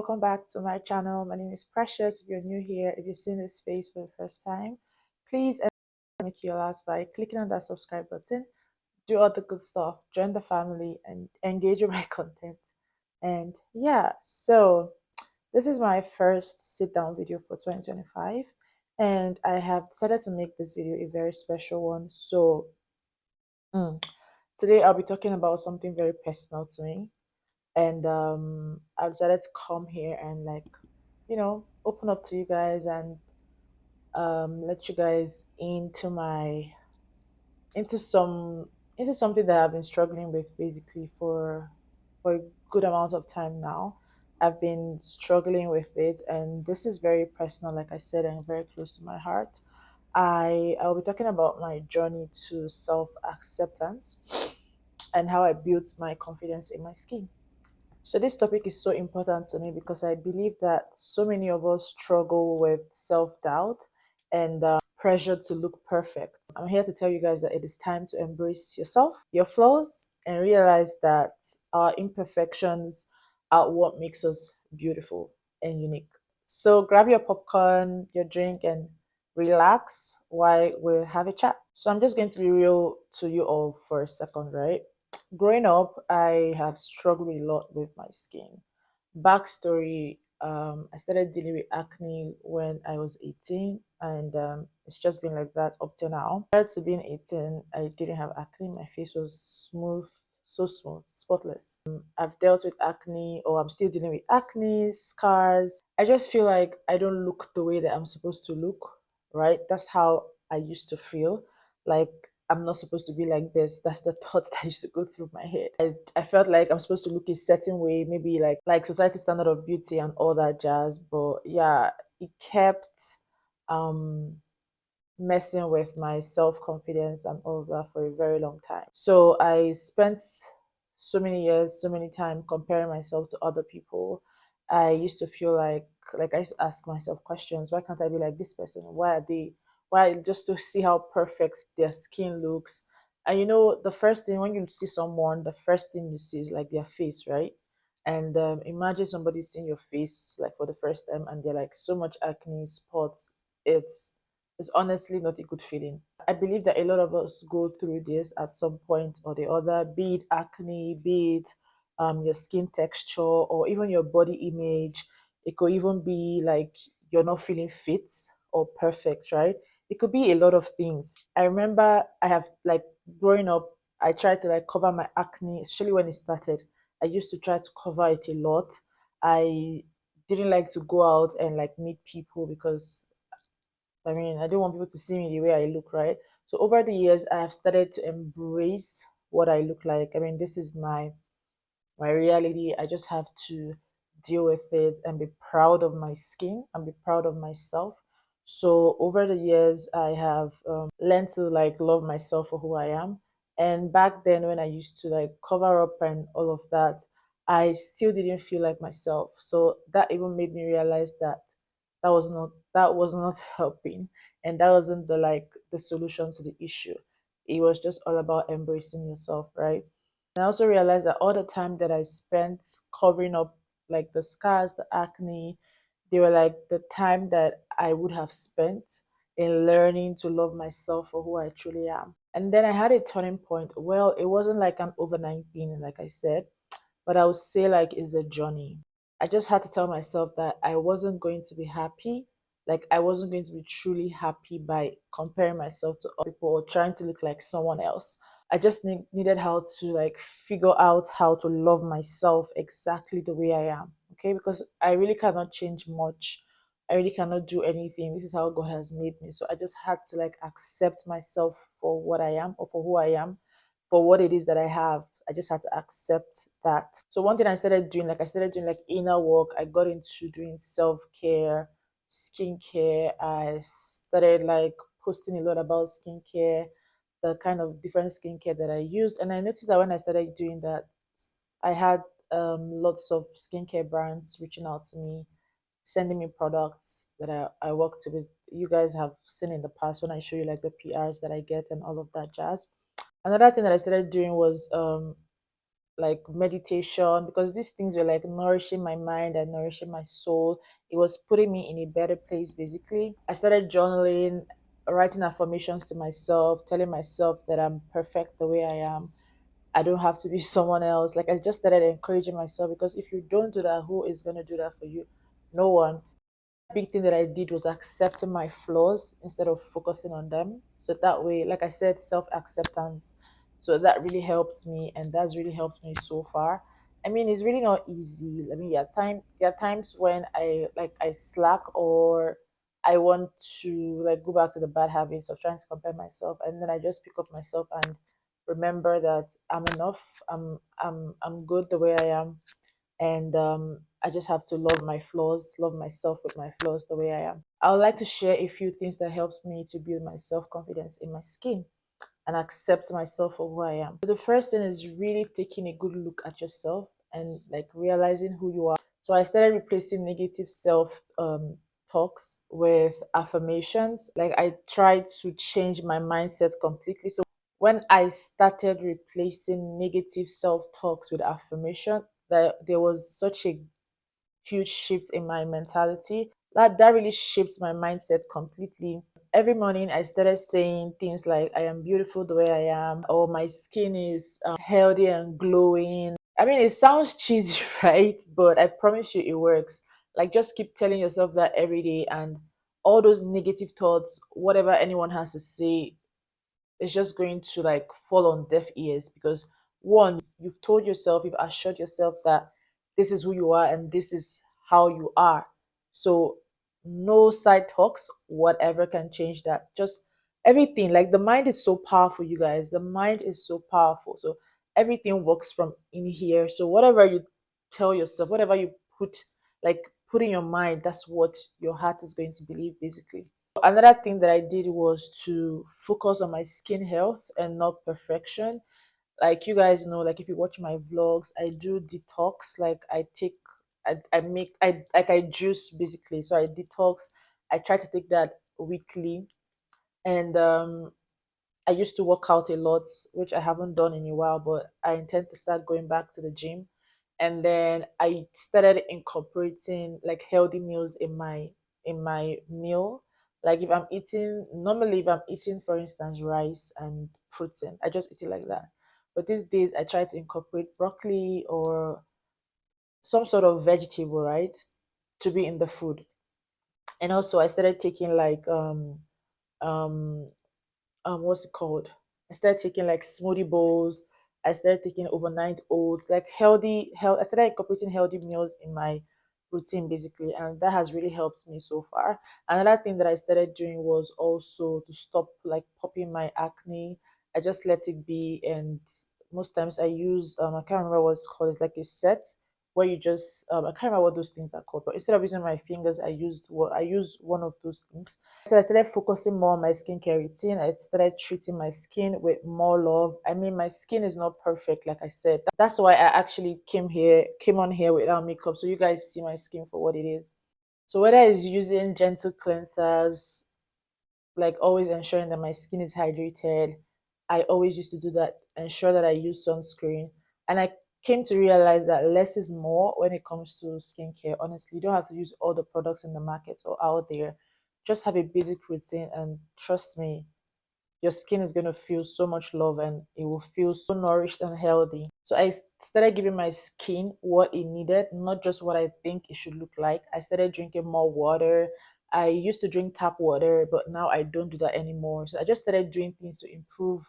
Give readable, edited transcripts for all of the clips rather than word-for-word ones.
welcome back to my channel. My name is Precious. If you're new here, if you're seeing this face for the first time, please make your last by clicking on that subscribe button. Do all the good stuff, join the family, and engage with my content. And yeah, so this is my first sit down video for 2025, and I have decided to make this video a very special one. So, today I'll be talking about something very personal to me, and I decided to come here and open up to you guys and let you guys into some into something that I've been struggling with basically for a good amount of time now. I've been struggling with it, and this is very personal, like I said, and very close to my heart. I'll be talking about my journey to self acceptance and how I built my confidence in my skin. So this topic is so important to me because I believe that so many of us struggle with self-doubt and pressure to look perfect. I'm here to tell you guys that it is time to embrace yourself, your flaws, and realize that our imperfections are what makes us beautiful and unique. So grab your popcorn, your drink, and relax while we have a chat. So I'm just going to be real to you all for a second, right? Growing up, I have struggled a lot with my skin. Backstory: I started dealing with acne when I was 18, and it's just been like that up till now. Prior to being 18, I didn't have acne. My face was smooth, so smooth, spotless. I've dealt with acne, or I'm still dealing with acne, scars. I just feel like I don't look the way that I'm supposed to look, right? That's how I used to feel. Like I'm not supposed to be like this. That's the thought that used to go through my head. I felt like I'm supposed to look a certain way, maybe like society standard of beauty and all that jazz. But yeah, it kept um messing with my self confidence and all of that for a very long time. So I spent so many years, so many time comparing myself to other people. I used to feel like I used to ask myself questions. Why can't I be like this person? Why, just to see how perfect their skin looks. And the first thing when you see someone, the first thing you see is like their face, right? And imagine somebody seeing your face like for the first time and they're like so much acne spots. It's honestly not a good feeling. I believe that a lot of us go through this at some point or the other, be it acne, be it your skin texture, or even your body image. It could even be like you're not feeling fit or perfect, right? It could be a lot of things. I remember I have like growing up, I tried to like cover my acne, especially when it started. I used to try to cover it a lot. I didn't like to go out and like meet people because I don't want people to see me the way I look, right? So over the years, I have started to embrace what I look like. This is my reality. I just have to deal with it and be proud of my skin and be proud of myself. So over the years, I have learned to like love myself for who I am. And back then, when I used to like cover up and all of that, I still didn't feel like myself. So that even made me realize that that was not helping, and that wasn't the solution to the issue. It was just all about embracing yourself, right? And I also realized that all the time that I spent covering up like the scars, the acne, they were like the time that I would have spent in learning to love myself for who I truly am. And then I had a turning point. Well, it wasn't like an overnight thing, like I said, but I would say like it's a journey. I just had to tell myself that I wasn't going to be happy. Like I wasn't going to be truly happy by comparing myself to other people or trying to look like someone else. I just needed how to like figure out how to love myself exactly the way I am. Okay, because I really cannot change much. I really cannot do anything. This is how God has made me. So I just had to like accept myself for what I am or for who I am, for what it is that I have. I just had to accept that. So one thing I started doing like inner work. I got into doing self-care, skincare. I started like posting a lot about skincare, the kind of different skincare that I used. And I noticed that when I started doing that, I had lots of skincare brands reaching out to me, sending me products that I worked with. You guys have seen in the past when I show you like the PRs that I get and all of that jazz. Another thing that I started doing was like meditation, because these things were like nourishing my mind and nourishing my soul. It was putting me in a better place basically. I started journaling, writing affirmations to myself, telling myself that I'm perfect the way I am. I don't have to be someone else. Like I just started encouraging myself, because if you don't do that, who is going to do that for you? No one. Big thing that I did was accepting my flaws instead of focusing on them. So that way, like I said, self acceptance. So that really helped me, and that's really helped me so far. I mean, it's really not easy. I mean, there are times when I slack, or I want to like go back to the bad habits of trying to compare myself, and then I just pick up myself and remember that I'm enough. I'm good the way I am, and I just have to love my flaws, love myself with my flaws the way I am. I would like to share a few things that helps me to build my self confidence in my skin and accept myself for who I am. So the first thing is really taking a good look at yourself and like realizing who you are. So I started replacing negative self talks with affirmations. Like I tried to change my mindset completely. So when I started replacing negative self talks with affirmation, that there was such a huge shift in my mentality. That really shaped my mindset completely. Every morning I started saying things like I am beautiful the way I am, or my skin is healthy and glowing. I mean, it sounds cheesy, right? But I promise you it works. Like just keep telling yourself that every day, and all those negative thoughts, whatever anyone has to say, it's just going to like fall on deaf ears, because one, you've told yourself, you've assured yourself that this is who you are and this is how you are. So no side talks, whatever can change that. Just everything. Like the mind is so powerful, you guys. The mind is so powerful. So everything works from in here. So whatever you tell yourself, whatever you put like put in your mind, that's what your heart is going to believe basically. Another thing that I did was to focus on my skin health and not perfection. Like you guys know, like if you watch my vlogs, I do detox. Like I make, I juice basically. So I detox. I try to take that weekly, and I used to work out a lot, which I haven't done in a while, but I intend to start going back to the gym. And then I started incorporating like healthy meals in my meal. Like if I'm eating normally, if I'm eating, for instance, rice and protein, I just eat it like that. But these days I try to incorporate broccoli or some sort of vegetable, right? To be in the food. And also I started taking like um what's it called? I started taking like smoothie bowls. I started taking overnight oats, like health. I started incorporating healthy meals in my routine basically, and that has really helped me so far. Another thing that I started doing was also to stop like popping my acne. I just let it be, and most times I use I can't remember what it's called. It's like a set where you just I can't remember what those things are called, but instead of using my fingers, I use one of those things. So I started focusing more on my skincare routine. I started treating my skin with more love. I mean, my skin is not perfect, like I said. That's why I actually came on here without makeup, so you guys see my skin for what it is. So whether it's using gentle cleansers, like always ensuring that my skin is hydrated. I always used to do that, ensure that I use sunscreen. And I came to realize that less is more when it comes to skincare. Honestly, you don't have to use all the products in the market or out there. Just have a basic routine, and trust me, your skin is going to feel so much love and it will feel so nourished and healthy. So I started giving my skin what it needed, not just what I think it should look like. I started drinking more water. I used to drink tap water, but now I don't do that anymore. So I just started doing things to improve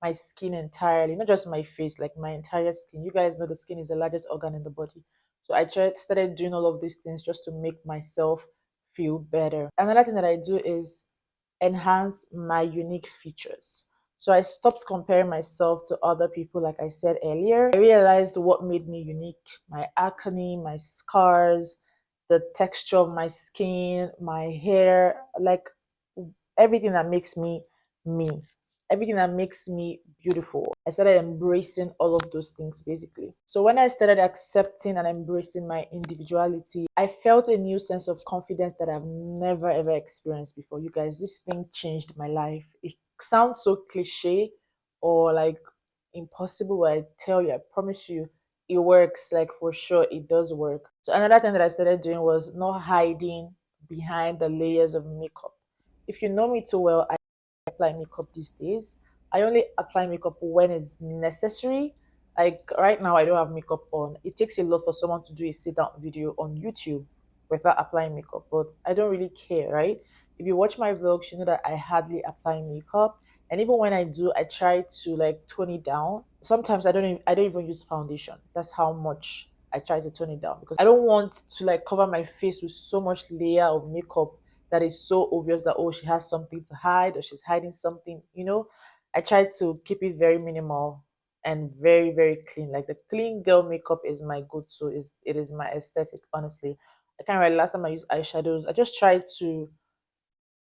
my skin entirely, not just my face, like my entire skin. You guys know the skin is the largest organ in the body. So started doing all of these things just to make myself feel better. Another thing that I do is enhance my unique features. So I stopped comparing myself to other people, like I said earlier. I realized what made me unique: my acne, my scars, the texture of my skin, my hair, like everything that makes me me, everything that makes me beautiful. I started embracing all of those things basically. So when I started accepting and embracing my individuality, I felt a new sense of confidence that I've never ever experienced before. You guys, this thing changed my life. It sounds so cliche, or like impossible, but I tell you, I promise you, it works. Like for sure, it does work. So another thing that I started doing was not hiding behind the layers of makeup. If you know me too well, I apply makeup these days. I only apply makeup when it's necessary. Like right now, I don't have makeup on. It takes a lot for someone to do a sit down video on YouTube without applying makeup, but I don't really care, right? If you watch my vlogs, you know that I hardly apply makeup, and even when I do, I try to like tone it down. Sometimes I don't even use foundation. That's how much I try to tone it down, because I don't want to like cover my face with so much layer of makeup that is so obvious that, oh, she has something to hide or she's hiding something, you know. I try to keep it very minimal and very, very clean. Like the clean girl makeup is my go-to. Is It is my aesthetic, honestly. I can't remember last time I used eyeshadows. I just try to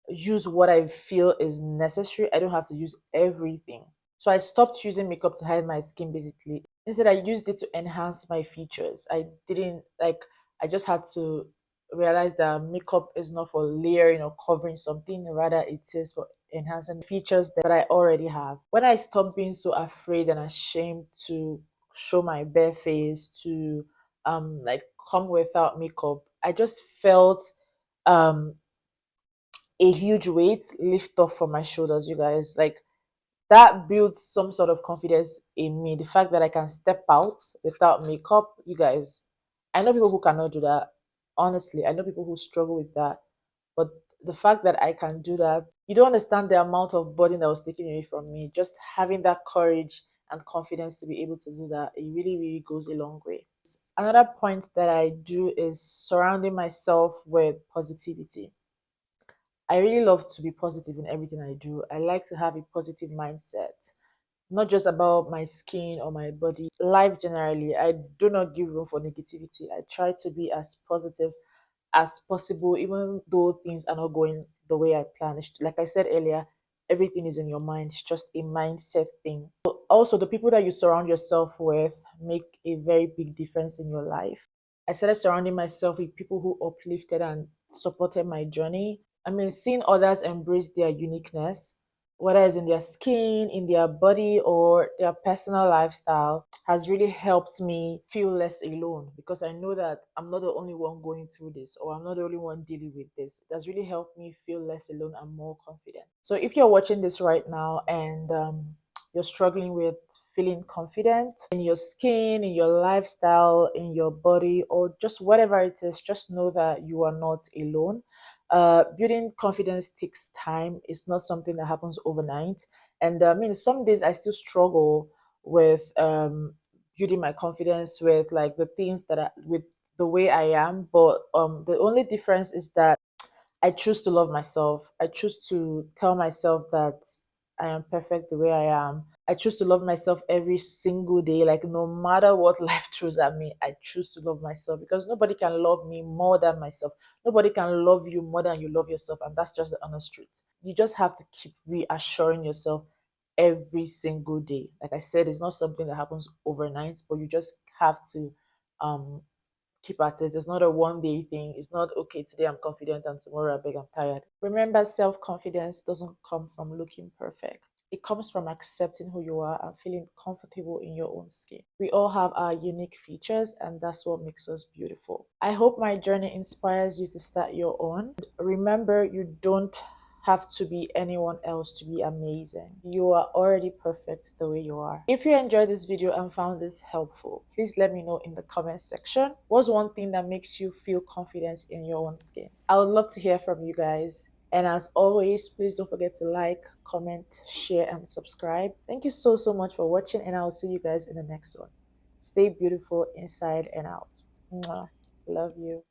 use what I feel is necessary. I don't have to use everything. So I stopped using makeup to hide my skin basically. Instead, I used it to enhance my features. I didn't like, I just had to realize that makeup is not for layering or covering something, rather, it is for enhancing features that I already have. When I stopped being so afraid and ashamed to show my bare face, to like come without makeup, I just felt um a huge weight lift off from my shoulders, you guys. Like that builds some sort of confidence in me. The fact that I can step out without makeup, you guys. I know people who cannot do that. Honestly, I know people who struggle with that. But the fact that I can do that, you don't understand the amount of burden that was taken away from me. Just having that courage and confidence to be able to do that, it really, really goes a long way. Another point that I do is surrounding myself with positivity. I really love to be positive in everything I do. I like to have a positive mindset, not just about my skin or my body, life generally. I do not give room for negativity. I try to be as positive as possible, even though things are not going the way I planned. Like I said earlier, everything is in your mind. It's just a mindset thing. Also, the people that you surround yourself with make a very big difference in your life. I started surrounding myself with people who uplifted and supported my journey. I mean, seeing others embrace their uniqueness, whether it's in their skin, in their body, or their personal lifestyle, has really helped me feel less alone, because I know that I'm not the only one going through this, or I'm not the only one dealing with this. It has really helped me feel less alone and more confident. So if you're watching this right now and you're struggling with feeling confident in your skin, in your lifestyle, in your body, or just whatever it is, just know that you are not alone. Building confidence takes time. It's not something that happens overnight. And I mean, some days I still struggle with building my confidence with like the things that with the way I am. But the only difference is that I choose to love myself. I choose to tell myself that I am perfect the way I am. I choose to love myself every single day. Like no matter what life throws at me, I choose to love myself, because nobody can love me more than myself. Nobody can love you more than you love yourself. And that's just the honest truth. You just have to keep reassuring yourself every single day. Like I said, it's not something that happens overnight, but you just have to um keep at it. It's not a one day thing. It's not okay, today I'm confident and tomorrow I beg I'm tired. Remember, self confidence doesn't come from looking perfect. It comes from accepting who you are and feeling comfortable in your own skin. We all have our unique features, and that's what makes us beautiful. I hope my journey inspires you to start your own. Remember, you don't have to be anyone else to be amazing. You are already perfect the way you are. If you enjoyed this video and found this helpful, please let me know in the comment section. What's one thing that makes you feel confident in your own skin? I would love to hear from you guys. And as always, please don't forget to like, comment, share, and subscribe. Thank you so, so much for watching, and I'll see you guys in the next one. Stay beautiful inside and out. Mwah. Love you.